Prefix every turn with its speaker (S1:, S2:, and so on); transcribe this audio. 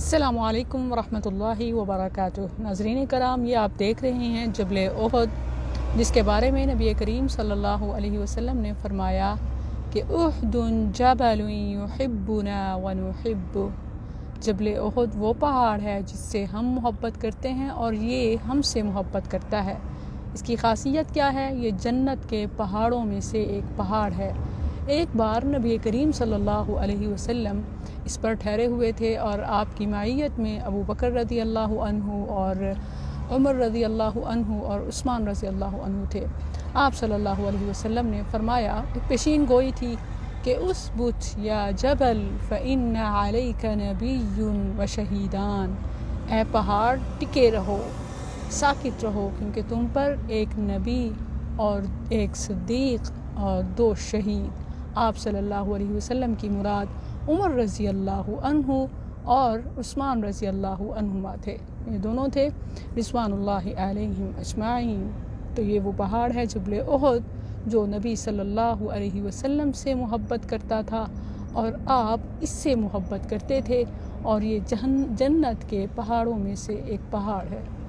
S1: السلام علیکم ورحمۃ اللہ وبرکاتہ۔ ناظرین کرام، یہ آپ دیکھ رہے ہیں جبل احد، جس کے بارے میں نبی کریم صلی اللہ علیہ وسلم نے فرمایا کہ احد جبل یحبنا ونحبه۔ جبل احد وہ پہاڑ ہے جس سے ہم محبت کرتے ہیں اور یہ ہم سے محبت کرتا ہے۔ اس کی خاصیت کیا ہے؟ یہ جنت کے پہاڑوں میں سے ایک پہاڑ ہے۔ ایک بار نبی کریم صلی اللہ علیہ وسلم اس پر ٹھہرے ہوئے تھے اور آپ کی معیت میں ابو بکر رضی اللہ عنہ اور عمر رضی اللہ عنہ اور عثمان رضی اللہ عنہ تھے۔ آپ صلی اللہ علیہ وسلم نے فرمایا، ایک پیشین گوئی تھی کہ اثبت یا جبل فإن علیک نبی و شہیدان۔ اے پہاڑ ٹکے رہو، ساکت رہو، کیونکہ تم پر ایک نبی اور ایک صدیق اور 2 شہید۔ آپ صلی اللہ علیہ وسلم کی مراد عمر رضی اللہ عنہ اور عثمان رضی اللہ عنہما تھے۔ یہ دونوں تھے رضوان اللہ علیہم اجمعین۔ تو یہ وہ پہاڑ ہے جبل احد جو نبی صلی اللہ علیہ وسلم سے محبت کرتا تھا اور آپ اس سے محبت کرتے تھے، اور یہ جنت کے پہاڑوں میں سے ایک پہاڑ ہے۔